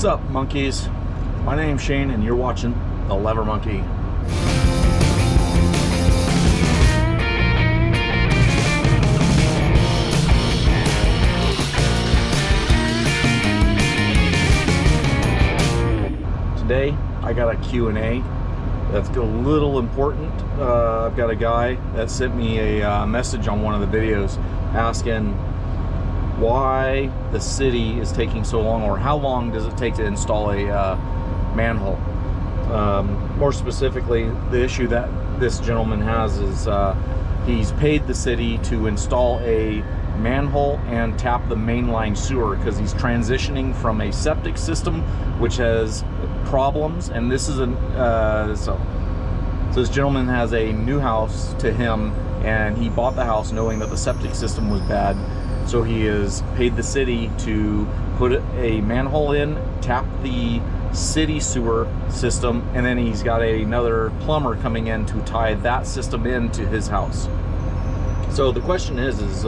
What's up, monkeys? My name's Shane and you're watching The Lever Monkey. Today I got a Q&A that's a little important. I've got a guy that sent me a message on one of the videos asking why the city is taking so long, or how long does it take to install a manhole. More specifically, the issue that this gentleman has is he's paid the city to install a manhole and tap the mainline sewer because he's transitioning from a septic system which has problems, and this is so this gentleman has a new house to him, and he bought the house knowing that the septic system was bad. So he has paid the city to put a manhole in, tap the city sewer system, and then he's got another plumber coming in to tie that system into his house. So the question is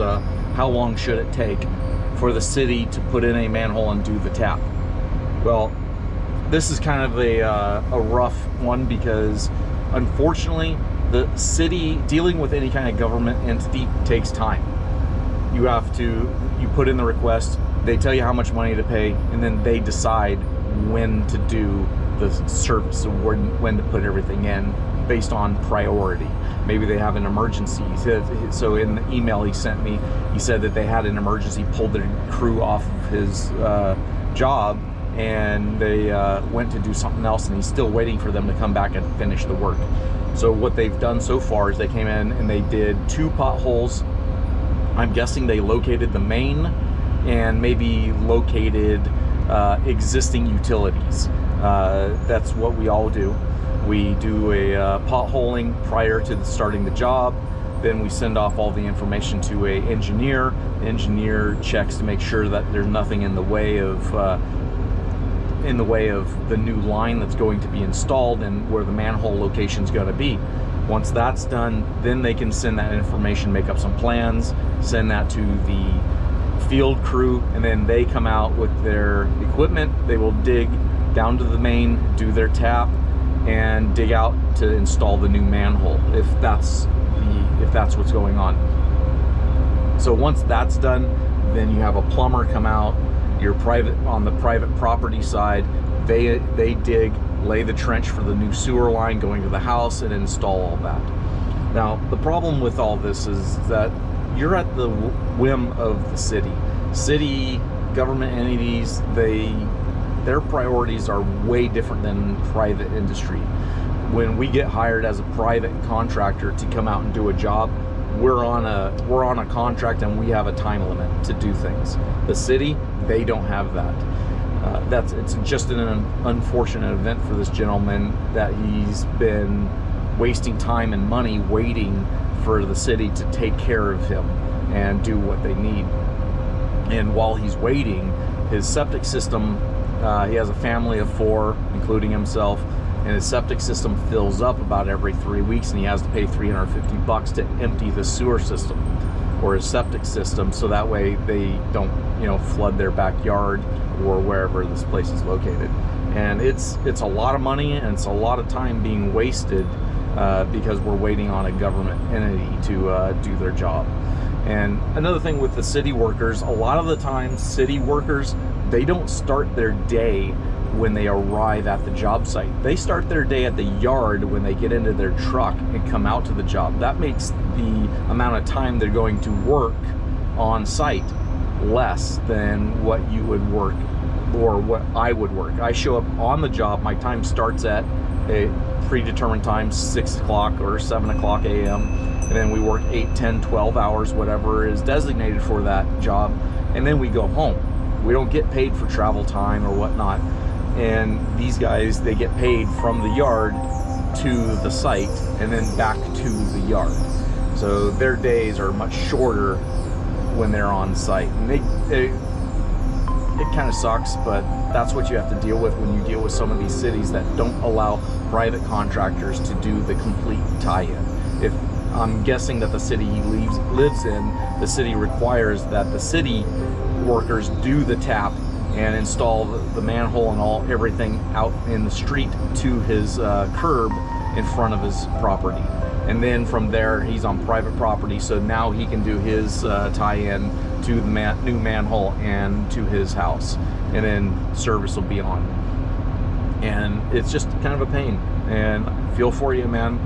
how long should it take for the city to put in a manhole and do the tap? Well, this is kind of a rough one because unfortunately the city dealing with any kind of government entity takes time. You put in the request, they tell you how much money to pay, and then they decide when to do the service, when to put everything in based on priority. Maybe they have an emergency. So in the email he sent me, he said that they had an emergency, pulled their crew off of his job, and they went to do something else, and he's still waiting for them to come back and finish the work. So what they've done so far is they came in and they did 2 potholes. I'm guessing they located the main and maybe located existing utilities. That's what we all do. We do a potholing prior to starting the job. Then we send off all the information to an engineer. The engineer checks to make sure that there's nothing in the way of the new line that's going to be installed and where the manhole location is going to be. Once that's done, then they can send that information, make up some plans, send that to the field crew, and then they come out with their equipment. They will dig down to the main, do their tap, and dig out to install the new manhole if that's what's going on. So once that's done, then you have a plumber come out. On the private property side, they dig, lay the trench for the new sewer line going to the house, and install all that. Now, the problem with all this is that you're at the whim of the city. City government entities, their priorities are way different than private industry. When we get hired as a private contractor to come out and do a job, we're on a contract and we have a time limit to do things. The city, they don't have that. It's just an unfortunate event for this gentleman that he's been wasting time and money waiting for the city to take care of him and do what they need. And while he's waiting, his septic system, he has a family of 4, including himself, and his septic system fills up about every 3 weeks, and he has to pay $350 to empty the sewer system or his septic system, so that way they don't, flood their backyard or wherever this place is located. And it's a lot of money, and it's a lot of time being wasted because we're waiting on a government entity to do their job. And another thing with the city workers, a lot of the times city workers, they don't start their day when they arrive at the job site. They start their day at the yard when they get into their truck and come out to the job. That makes the amount of time they're going to work on site less than what you would work or what I would work. I show up on the job, my time starts at a predetermined time, 6 o'clock or 7 o'clock a.m. and then we work 8, 10, 12 hours, whatever is designated for that job, and then we go home. We don't get paid for travel time or whatnot. And these guys, they get paid from the yard to the site and then back to the yard. So their days are much shorter when they're on site. And it kind of sucks, but that's what you have to deal with when you deal with some of these cities that don't allow private contractors to do the complete tie-in. If I'm guessing that the city he lives in, the city requires that the city workers do the tap and install the manhole and everything out in the street to his curb in front of his property. And then from there, he's on private property, so now he can do his tie-in to the new manhole and to his house, and then service will be on. And it's just kind of a pain, and I feel for you, man,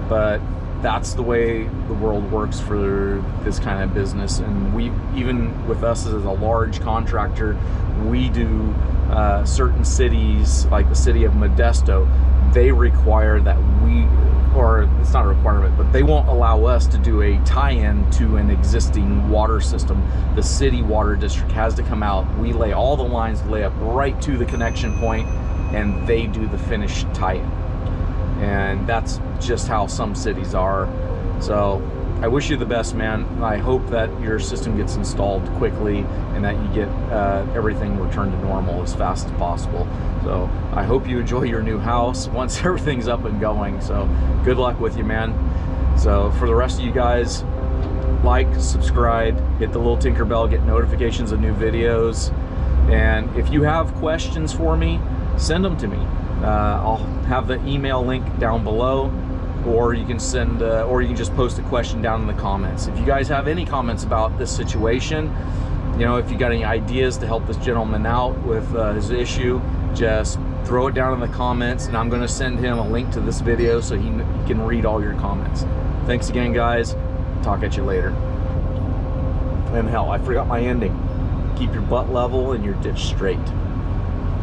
but that's the way the world works for this kind of business. And we, even with us as a large contractor, we do certain cities, like the city of Modesto, they require that or it's not a requirement, but they won't allow us to do a tie-in to an existing water system. The city water district has to come out. We lay all the lines, lay up right to the connection point, and they do the finished tie-in. And that's just how some cities are. So I wish you the best, man. I hope that your system gets installed quickly and that you get everything returned to normal as fast as possible. So I hope you enjoy your new house once everything's up and going. So good luck with you, man. So for the rest of you guys, like, subscribe, hit the little tinker bell, get notifications of new videos. And if you have questions for me, send them to me. I'll have the email link down below, or you can send, or you can just post a question down in the comments. If you guys have any comments about this situation, you know, if you got any ideas to help this gentleman out with his issue, just throw it down in the comments, and I'm going to send him a link to this video so he can read all your comments. Thanks again, guys. Talk at you later. And hell, I forgot my ending. Keep your butt level and your ditch straight.